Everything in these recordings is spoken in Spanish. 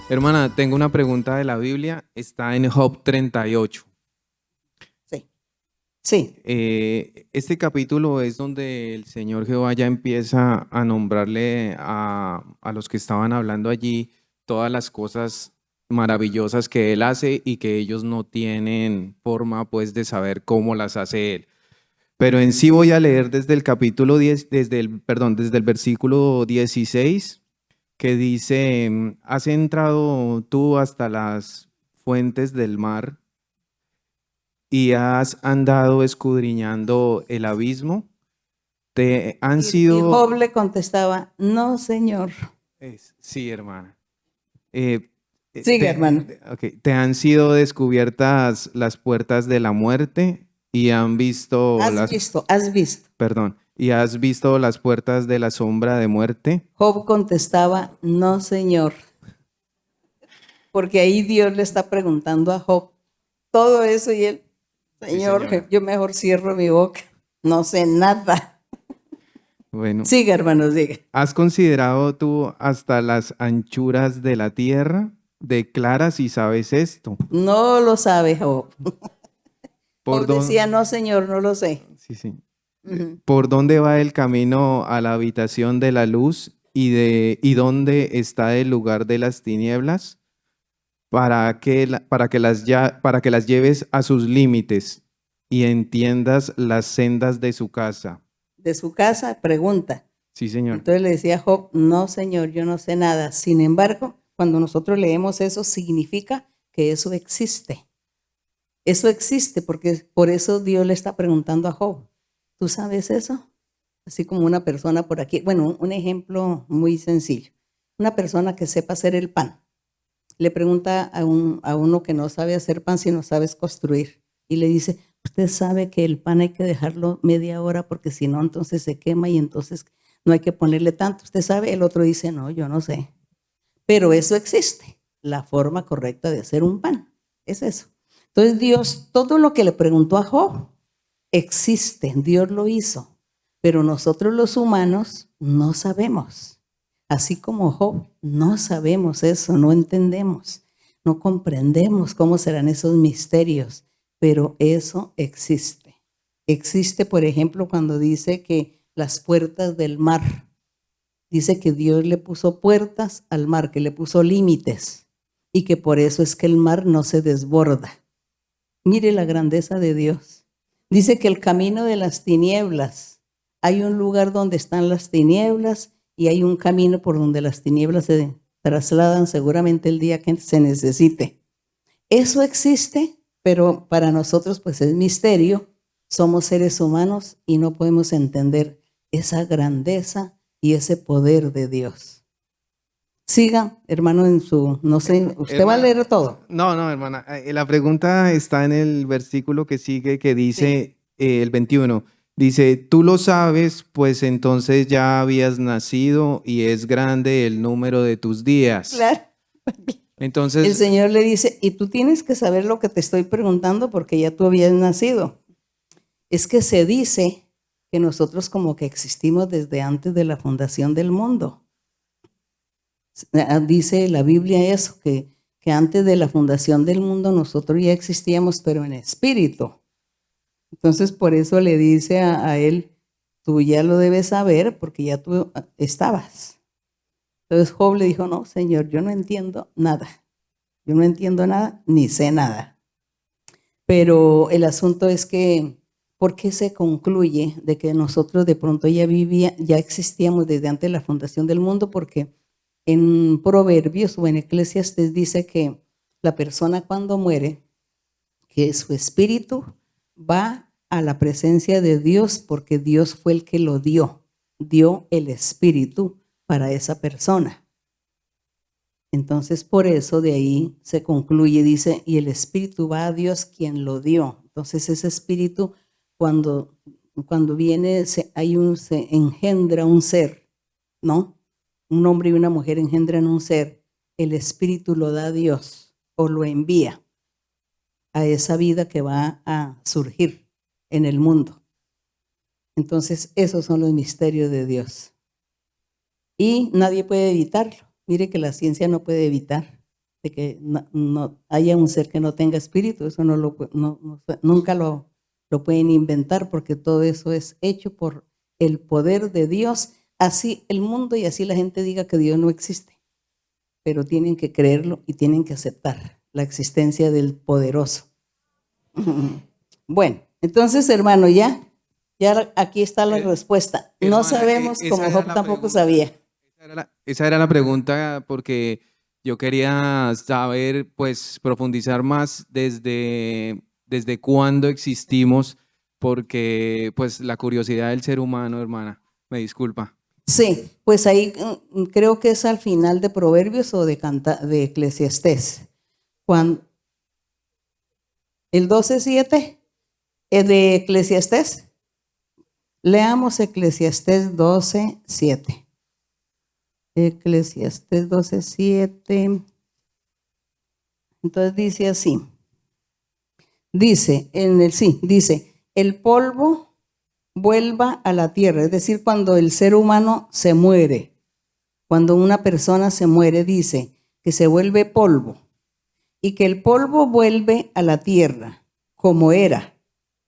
Hermana, tengo una pregunta de la Biblia. Está en Job 38. Sí, sí, Este capítulo es donde el Señor Jehová ya empieza a nombrarle a los que estaban hablando allí todas las cosas maravillosas que Él hace y que ellos no tienen forma pues de saber cómo las hace Él. Pero en sí voy a leer desde el capítulo 10, desde el versículo 16, que dice, ¿has entrado tú hasta las fuentes del mar y has andado escudriñando el abismo? Te han y sido... Job le contestaba, no, Señor. Sí, hermana. Eh, Sigue, hermano. te han sido descubiertas las puertas de la muerte y han visto Has visto. perdón, y has visto las puertas de la sombra de muerte. Job contestaba, no, Señor. Porque ahí Dios le está preguntando a Job todo eso y él, Sí, Señor, señora. yo mejor cierro mi boca. No sé nada. Bueno, Sigue, hermano, sigue. ¿has considerado tú hasta las anchuras de la tierra? Declara si sabes esto. No lo sabe Job. ¿Por Job decía, dónde? no, Señor, no lo sé. Sí, sí. Ujú. ¿Por dónde va el camino a la habitación de la luz y dónde está el lugar de las tinieblas? Para que las lleves a sus límites y entiendas las sendas de su casa. De su casa, pregunta. Sí, señor. Entonces le decía a Job, no, Señor, yo no sé nada. Sin embargo, cuando nosotros leemos eso, significa que eso existe. Eso existe porque por eso Dios le está preguntando a Job, ¿tú sabes eso? Así como una persona por aquí, bueno, un ejemplo muy sencillo. Una persona que sepa hacer el pan, le pregunta a uno que no sabe hacer pan si no sabes construir y le dice, usted sabe que el pan hay que dejarlo media hora porque si no entonces se quema y entonces no hay que ponerle tanto. Usted sabe, el otro dice, no, yo no sé. Pero eso existe, la forma correcta de hacer un pan. Es eso. Entonces Dios, todo lo que le preguntó a Job, existe, Dios lo hizo, pero nosotros los humanos no sabemos. Así como Job, no sabemos eso, no entendemos, no comprendemos cómo serán esos misterios, pero eso existe. Existe, por ejemplo, cuando dice que las puertas del mar, dice que Dios le puso puertas al mar, que le puso límites y que por eso es que el mar no se desborda. Mire la grandeza de Dios. Dice que el camino de las tinieblas, hay un lugar donde están las tinieblas y hay un camino por donde las tinieblas se trasladan seguramente el día que se necesite. Eso existe, pero para nosotros pues es misterio. Somos seres humanos y no podemos entender esa grandeza y ese poder de Dios. Siga, hermano, en su, no sé, usted va a Hermana, leer todo. no, hermana. La pregunta está en el versículo que sigue, que Sí, dice el 21. Dice, tú lo sabes, pues entonces ya habías nacido y es grande el número de tus días. claro. El Entonces, Señor le dice, y tú tienes que saber lo que te estoy preguntando porque ya tú habías nacido. Es que se dice que nosotros como que existimos desde antes de la fundación del mundo. Dice la Biblia eso, que antes de la fundación del mundo nosotros ya existíamos, pero en espíritu. Entonces por eso le dice a él, tú ya lo debes saber porque ya tú estabas. Entonces Job le dijo, no, Señor, yo no entiendo nada. Yo no entiendo nada, ni sé nada. Pero el asunto es que, ¿por qué se concluye de que nosotros de pronto ya existíamos desde antes de la fundación del mundo? Porque en Proverbios o en Eclesiastes dice que la persona cuando muere, que su espíritu va a la presencia de Dios porque Dios fue el que lo dio el espíritu para esa persona. Entonces, por eso de ahí se concluye, dice, y el espíritu va a Dios quien lo dio. Entonces, ese espíritu, cuando, cuando viene, se engendra un ser, ¿no? Un hombre y una mujer engendran un ser, el espíritu lo da a Dios o lo envía a esa vida que va a surgir en el mundo. Entonces, esos son los misterios de Dios. Y nadie puede evitarlo. Mire que la ciencia no puede evitar. de que no haya un ser que no tenga espíritu. Eso nunca lo pueden inventar, porque todo eso es hecho por el poder de Dios. Así el mundo y así la gente diga que Dios no existe, pero tienen que creerlo y tienen que aceptar la existencia del poderoso. Bueno, entonces, hermano, ya aquí está la respuesta. No Hermana, sabemos, esa como era Job la tampoco pregunta. sabía. Esa era la pregunta, porque yo quería saber, pues, profundizar más desde cuándo existimos, porque, pues, la curiosidad del ser humano, hermana, me disculpa. Sí, pues ahí creo que es al final de Proverbios o de Eclesiastés. El 12:7 es de Eclesiastés. Leamos Eclesiastés 12:7. Eclesiastés 12:7. Entonces dice así. Dice, el polvo vuelva a la tierra. Es decir, cuando el ser humano se muere, cuando una persona se muere, dice que se vuelve polvo y que el polvo vuelve a la tierra, como era,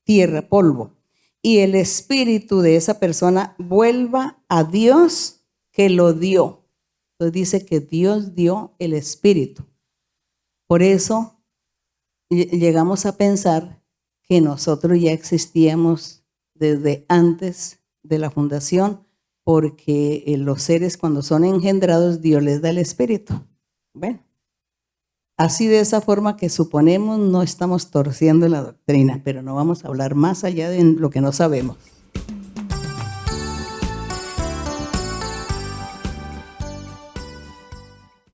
tierra, polvo. Y el espíritu de esa persona vuelva a Dios que lo dio. Entonces dice que Dios dio el espíritu. Por eso llegamos a pensar que nosotros ya existíamos desde antes de la fundación, porque los seres cuando son engendrados, Dios les da el espíritu. Bueno, así de esa forma que suponemos, no estamos torciendo la doctrina, pero no vamos a hablar más allá de lo que no sabemos.